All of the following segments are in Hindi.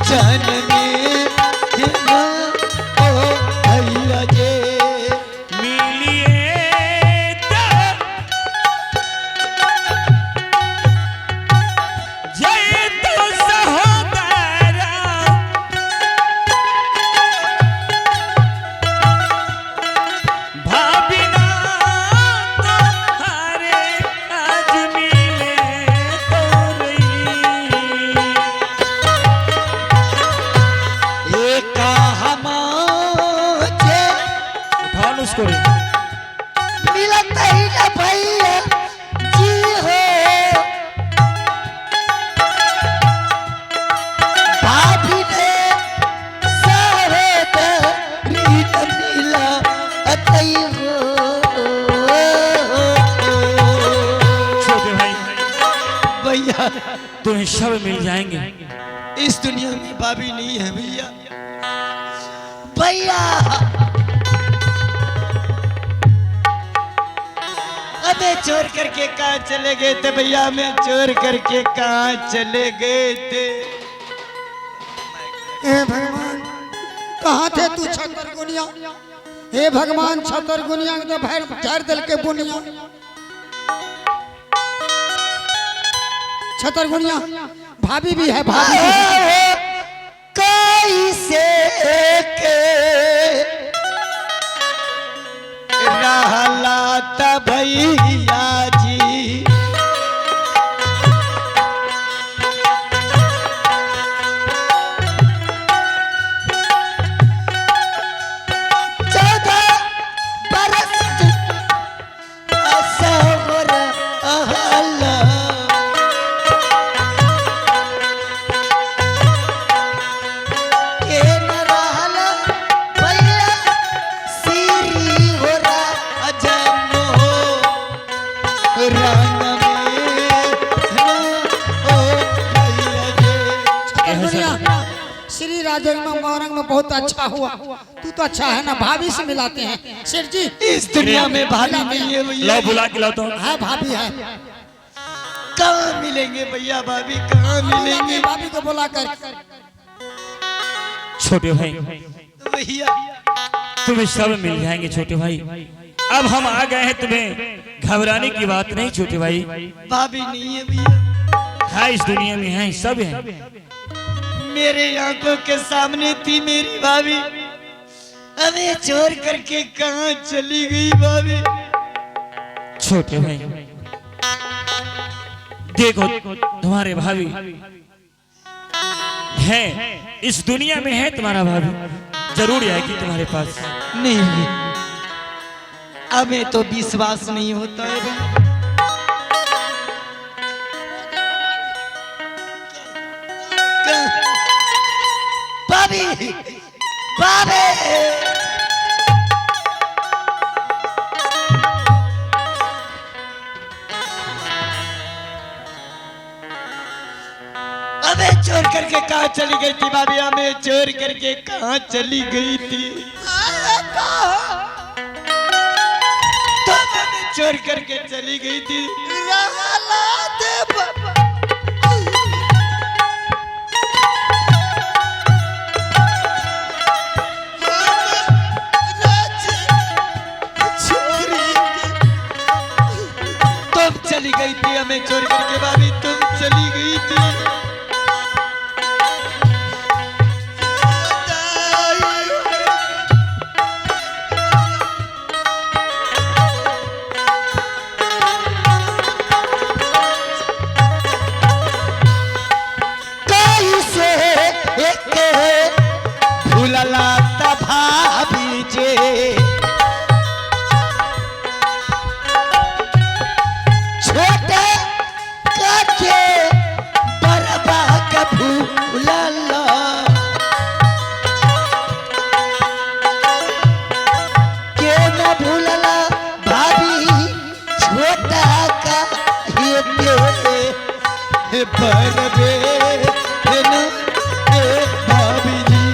जान में ना ओ भैया जे मिलिए जय तो सहोदरा भाभिना तो हरे आज मिले तो रही एक हमारे उठान उसको मिलत ही ना भैया जी हो भाभी ने सारे रीत मिला अतई हो छोटे भाई भैया तुम्हें सब मिल जाएंगे। इस दुनिया में भाभी नहीं है भैया भैया अबे चोर करके कहाँ चले गए थे भैया हमें चोर करके कहाँ चले गए थे हे भगवान कहाँ थे तू छतर गुनिया। हे भगवान छतर गुनिया के भैर झाड़ दल के बुनिया। छतर गुनिया भाभी भी है भाभी भी है। कैसे के रहला त भैया जी चौदह बरस असवर अहला के न रहला भैया सीरी हो अजम हो रंग में ना ओ भैया जे छतर गुनिया श्री राजन में मौरंग में बहुत अच्छा हुआ। तू तो अच्छा है ना भाभी से मिलाते हैं शेर जी। इस दुनिया में भाभी नहीं है भैया लाओ बुला के लाओ तो है भाभी है। कहाँ मिलेंगे भैया भाभी कहाँ मिलेंगे भाभी को बुला कर छोटे भाई भैया तुम्हें सब मिल जाएंगे छोटे भाई। अब हम आ गए हैं, तुम्हें घबराने की बात नहीं छोटे भाई। भाभी नहीं है भैया है इस दुनिया में है सब है। मेरे आंखों के सामने थी मेरी भाभी हमें चोर करके कहाँ चली गई भाभी छोटे भाई देखो तुम्हारे भाभी है इस दुनिया में है तुम्हारा भाभी जरूर आएगी तुम्हारे पास। नहीं हमें तो विश्वास नहीं होता है भैया भाभी भाभी हमें चोर करके कहाँ चली गई थी भाभी हमें चोर करके कहाँ चली गई थी तुम हमें चोर करके चली गई थी तुम चली गई थी हमें चोर करके भाभी तुम चली गई थी कैसे एक भूलला त भाभी जे छोटे काके बरबा का भूलला के न भूलला भाभी छोटा का ये बरबे न भाभी जी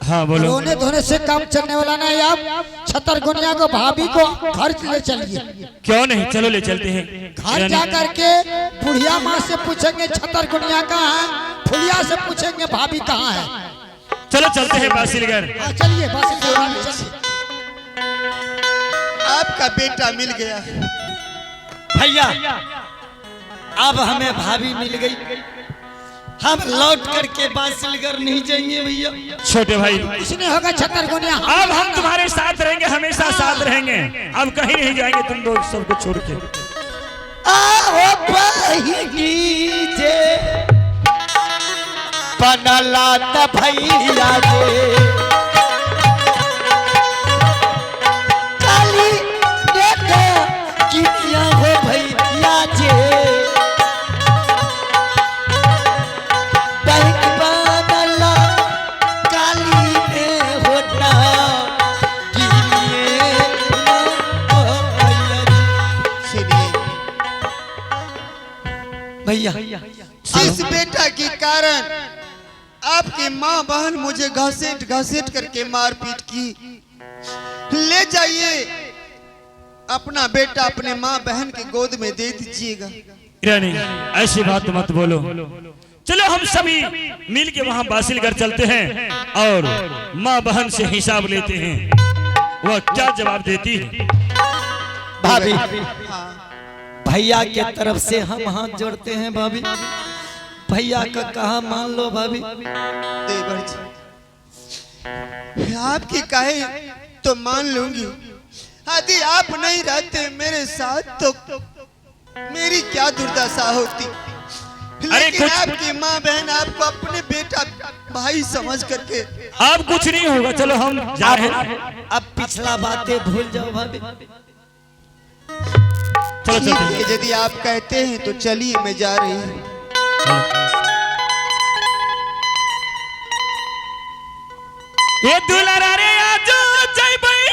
हाँ बोलो। रोने धोने से काम चलने वाला नहीं। आप छतरगुनिया को भाभी को घर ले चलिए। क्यों नहीं, चलो ले चलते हैं। घर जा करके बुढ़िया माँ से पूछेंगे छतरगुनिया कहाँ है, फुलिया से पूछेंगे भाभी कहाँ है। चलो चलते हैं बासिलगढ़। हाँ चलिए बासिलगढ़ चलिए। आपका बेटा मिल गया भैया। अब हमें भाभी मिल गई, हम लौट करके बासिलगढ़ नहीं जाएंगे भैया। छोटे भाई कुछ नहीं होगा छतरगुनिया। अब हम तुम्हारे साथ रहेंगे, हमेशा साथ रहेंगे। अब कहीं नहीं जाएंगे तुम लोग सबको छोड़ के। आओ बहिनी जे बनला त भैया जे काली देखो किनिया हो भैया जे बैंक बनला काली में होता किनिए हो भैया सुनिए, भैया। इस बेटा के कारण आपकी माँ बहन मुझे घसीट घसीट करके मारपीट की। ले जाइए अपना बेटा अपने माँ बहन के गोद में दे दीजिएगा। रानी ऐसी बात मत बोलो। चलो हम सभी मिल के वहाँ बासिलगढ़ चलते हैं और माँ बहन से हिसाब लेते हैं, वह क्या जवाब देती है। भाभी हाँ, भैया के तरफ से हम हाथ जोड़ते हैं भाभी। भैया का कहा मान लो भाभी। देवर जी आपकी कहे तो मान लूंगी, यदि आप नहीं रहते मेरे साथ तो मेरी क्या दुर्दशा होती। लेकिन आपकी माँ बहन आपको अपने बेटा भाई समझ करके अब कुछ नहीं होगा, चलो हम जा रहे हैं। अब पिछला बातें भूल जाओ भाभी। चलो ठीक चलते है, यदि आप कहते हैं तो चलिए मैं जा रही हूँ। ये दुलारा रे आजो जय भाई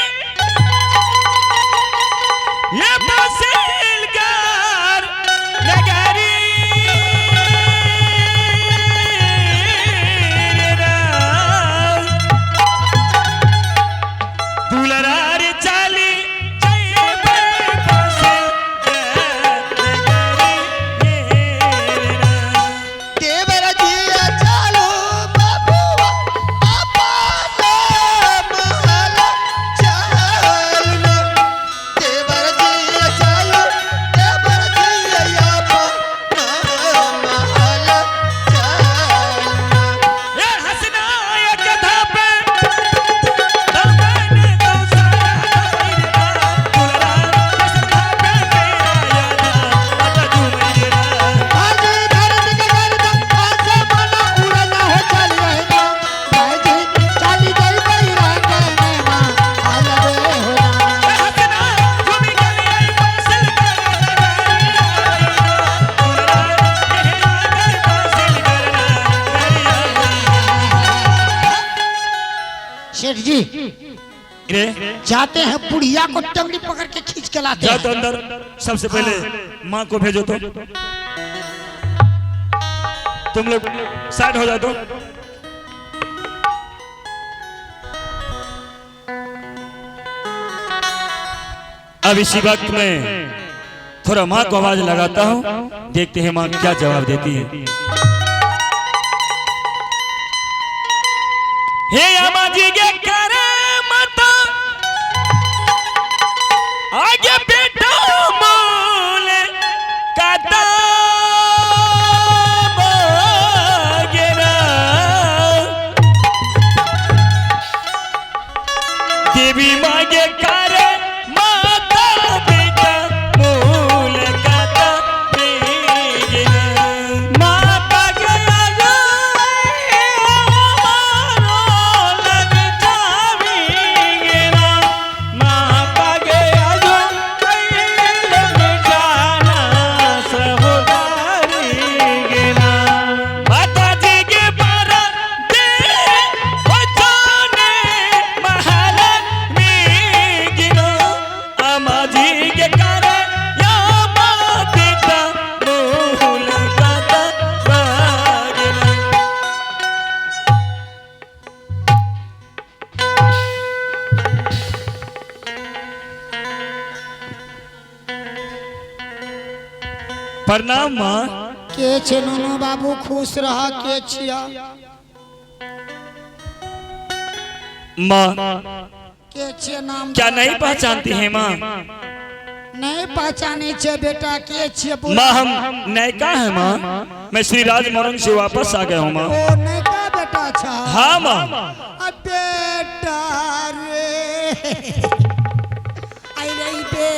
ये बासिलगढ़ नगरी दुलारा रे चाली जय भाई देवर जी चलो बाबूआ अपना महल चलना। देवर जी चलो, देवर जी अपना महल चलना। ये हंसना ये कथा पे दरबान तो सारा दुलारा हंसना पे मेरा यादा आता तू मेरा आज धरत के गर्दन ऐसे बना उड़ना हो चल रहेगा। भाई जी चाली गई बैराग में मां आलवे होला। हंसना तुम गले आई बासिलगढ़ सेठ जी रे जाते हैं बुढ़िया को टंगड़ी पकड़ के खींच के लाते जाओ हैं। तो अंदर, सबसे पहले माँ को भेजो तो तुम लोग साइड हो जाओ तो। अब इसी वक्त में थोड़ा माँ को आवाज लगाता हूँ, देखते हैं माँ क्या जवाब देती है। हे अम्मा जी के करे मत आगे बेटा मोल काटा बगेरा देवी मांगे करे माता बेटा मोल काटा बगेरा माता गया प्रणाम माँ। के छे नुनू बाबू, खुश रहा। के छिया माँ? के छे नाम? क्या नहीं पहचानती है माँ? नहीं पहचाने छे बेटा। के छे? माँ हम नयका है माँ, मैं श्री राज मोरंग से वापस आ गया हूँ माँ। ओ नयका बेटा छा? हाँ माँ। बेटा रे, आई रही बेटा,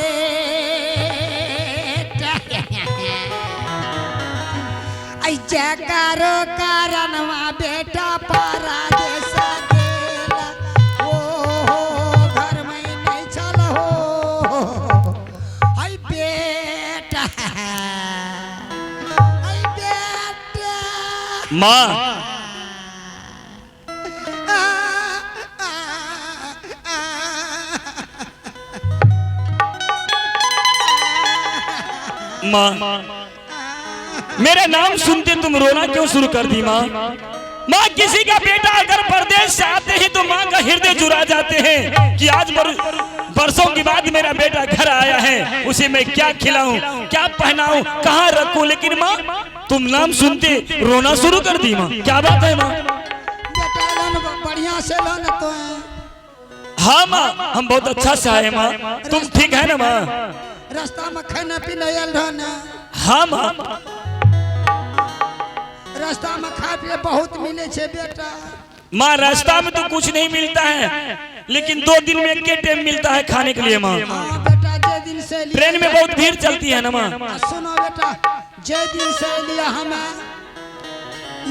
आई जगारो कारणवा बेटा पारा जैसा गेला, ओ घर में नहीं चल हो, आई बेटा, आई बेटा माँ माँ, मेरा नाम सुनते तुम रोना क्यों शुरू कर दी माँ? माँ किसी का बेटा अगर परदेश से आते ही तो माँ का हृदय जुड़ा जाते हैं कि आज बरसों के बाद मेरा बेटा घर आया है, उसे मैं क्या खिलाऊं, क्या पहनाऊं, कहाँ रखूं। लेकिन माँ तुम नाम सुनते रोना शुरू कर दी माँ, क्या बात है माँ? बेटा लन बढ़िया से लन तो है। हाँ माँ हम बहुत अच्छा से आए माँ, तुम ठीक है ना माँ? रास्ता में खाना पीना आयल रह ना? हाँ माँ। रास्ता में खा पिए बहुत मिले छे बेटा। माँ रास्ता में तो कुछ नहीं मिलता है, लेकिन 2 दिन में एक टाइम मिलता है खाने के लिए माँ। हाँ बेटा, जे दिन से लिया ट्रेन में बहुत भीड़ चलती है ना माँ। सुनो बेटा, जे दिन से लिया हमें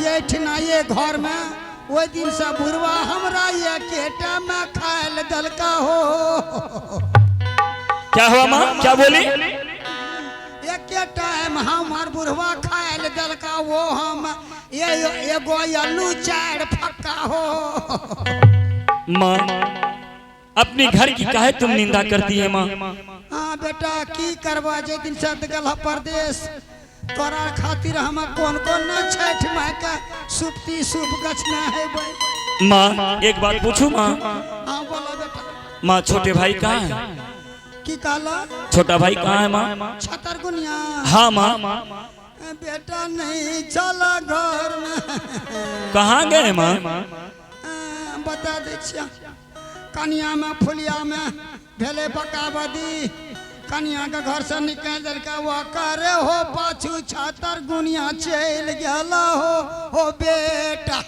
ये ठिना ये घर में, वो दिन से बुढ़वा हमरा ये केटा में खायल दलका हो। क्या हुआ माँ, क्या बोली? एक टाइम हमार बुढ़वा खायल दलका, वो हम ये एगो आलू 4 फक्का हो। माँ अपने घर की काहे तुम निंदा करती है माँ? हाँ बेटा की करवा, जे दिन से गल परदेश तोरा खातिर हम कौन कौन न छठ माई का सुपती सुप गछना है भाई। माँ एक बात पूछूं माँ? हाँ बोलो बेटा। माँ छोटे भाई कहाँ है? की कहला? छोटा भाई कहाँ है माँ? छतर गुनिया? हाँ माँ। बेटा नहीं चला घर में। कहाँ गए माँ? बता दे छिया, कनिया में फुलिया में भेले बकाबदी, कनिया के घर से निकल का वो करे हो पाछू छतर गुनिया चल गया हो बेटा।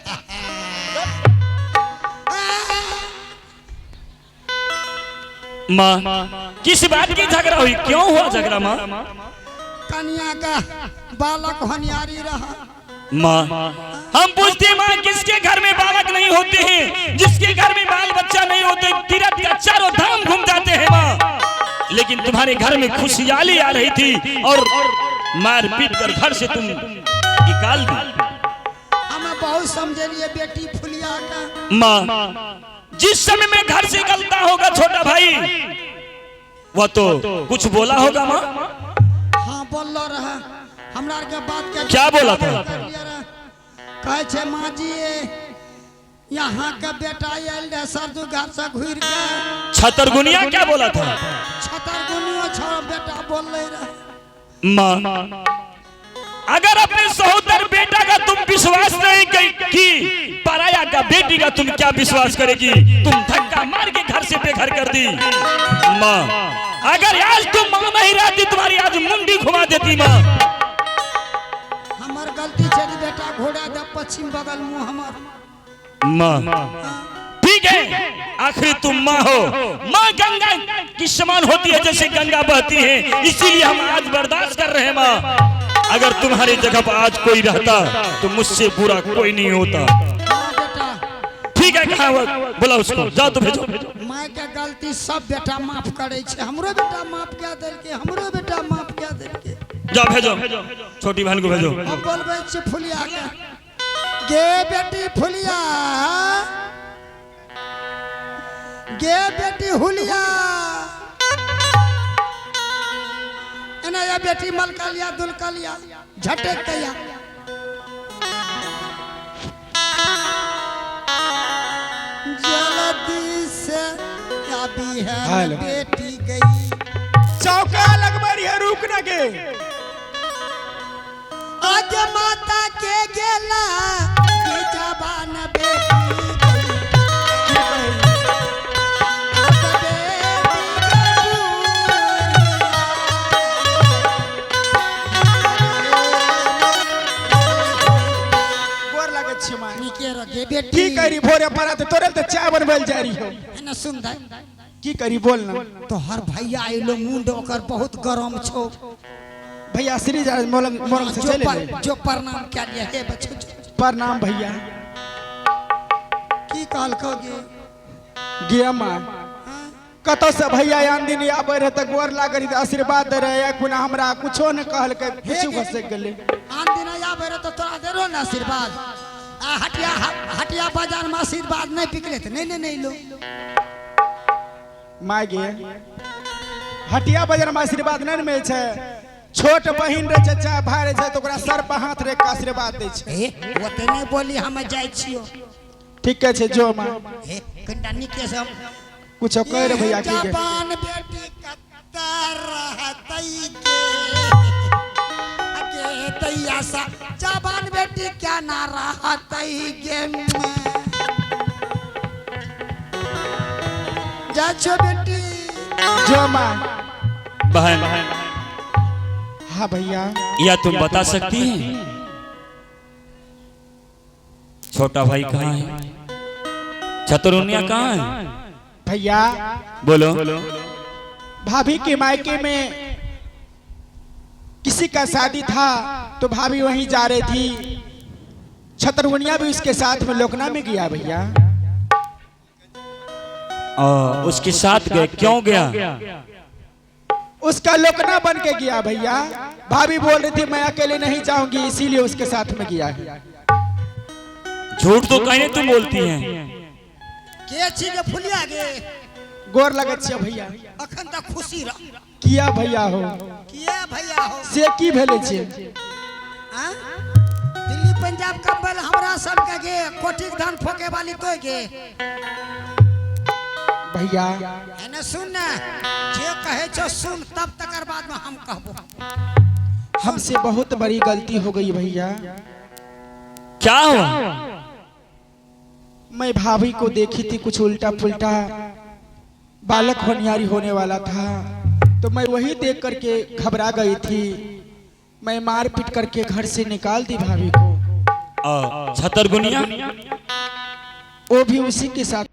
माँ किस बात की झगड़ा हुई, क्यों हुआ झगड़ा माँ? कनिया का बालक होनियारी रहा। माँ हम पूछते माँ किसके घर में बालक नहीं होते हैं? जिसके घर में बाल बच्चा नहीं होते तीरथ का चारों धाम घूम जाते हैं माँ। लेकिन तुम्हारे घर में खुशहाली आ रही थी और मार पीट कर घर से तुम निकाल दी। हमें बहुत समझे लिए बेटी फुलिया का। माँ जिस समय में घर से निकलता होगा छोटा भाई, वह तो कुछ बोला होगा माँ? हाँ बोल रहा, हमरा के बात क्या बोला था? कहे छे माँ जी यहाँ का बेटा आयल रहे सरदू घर से घूर के। छतरगुनिया क्या बोला था? छतरगुनिया छोड़ बेटा बोल रहे। माँ अगर अपने सहोदर बेटा का तुम विश्वास नहीं की, पराया का बेटी का तुम क्या विश्वास करेगी? तुम धक्का मार के घर से बेघर कर दी। माँ अगर आज तुम माँ नहीं रहती तुम्हारी आज मुंडी घुमा देती माँ। हमार गलती छे बेटा, घोड़ा दे पश्चिम बगल मुंह हमार। माँ ठीक है, आखिर तुम माँ हो। माँ गंगा की समान होती है जैसे गंगा बहती है, इसीलिए हम आज बर्दाश्त कर रहे हैं माँ। अगर तुम्हारी जगह पर आज कोई रहता तो मुझसे बुरा कोई नहीं होता। ठीक है, कहाँ बोला उसको, जाओ तो भेजो। माँ के गलती सब बेटा माफ करे छे, हमरो बेटा माफ क्या देल के, हमरो बेटा माफ क्या देल के। जाओ भेजो, छोटी बहन को भेजो। हम बोलबे छे फुलिया के, गे बेटी फुलिया, गे बेटी हुलिया, एना या बेटी मलकलिया दुलकलिया झटक गया। जल्दी से अभी है बेटी गई। चौका लगभग है, रुक न के के माता के गेला ये जवान बेटी गोर लगे छी मां निके रखे बेटी की करी भोरे पड़ा तो तोरे तो चाय बनबल जा रही हो न सुंदर की करी बोल ना तो हर भैया आइलो मुंड ओकर बहुत गरम छो भैया श्री मोरंग से चले गए जो प्रणाम क्या लिया हे बच्चों प्रणाम भैया की कहल खोगे गिया मां कतो से भैया आन दिन आबे रहे त गोर लागरी त आशीर्वाद दे रहे कुना हमरा कुछो न कहल के कुछ घसे गेले आन दिन आबे रहे तो तोरा देरो ना आशीर्वाद आ हटिया बाजार में आशीर्वाद नहीं पिकले त नहीं लो माय गे हटिया बाजार में आशीर्वाद नहीं मिल छे छोट बहिन रे चाचा भाई रे तो ओकरा सर पे हाथ रे के आशीर्वाद दे छे ए ओते नहीं बोली हम जाय छियो ठीक छे जो मां ए कनिटा निके से कुछ कह रे भैया की जवान बेटी कत्ता रहतई के तैया सा जवान बेटी क्या ना रहतई गे जा छो बेटी जो मां बहन हाँ भैया या तुम बता सकती हैं छोटा भाई कहाँ है छतरुनिया कहाँ है भैया बोलो भाभी के मायके में किसी का शादी था तो भाभी वहीं जा रही थी छतरवनिया भी उसके साथ में लोकना में गया भैया उसके साथ गए क्यों गया उसका लोकना बन के गया भैया भाभी बोल रही थी मैं अकेले नहीं जाऊंगी इसीलिए उसके साथ में गया है झूठ तो कहने तुम बोलती हैं के छी के फुलिया गे गोर लगत छे भैया अखन तक खुशी रह किया भैया हो किए भैया हो से की भेले छे हां दिल्ली पंजाब कंबल हमरा सब के गे कोटिक धान फोके वाली कोई गे भैया एने सुन ना जे कहे छो सुन तब तकर बाद में हम कहबो हमसे बहुत बड़ी गलती हो गई भैया क्या हुआ मैं भाभी को देखी थी कुछ उल्टा पुल्टा बालक होनियारी होने वाला था तो मैं वही देख करके घबरा गई थी मैं मार पीट करके घर से निकाल दी भाभी को छतरगुनिया वो भी उसी के साथ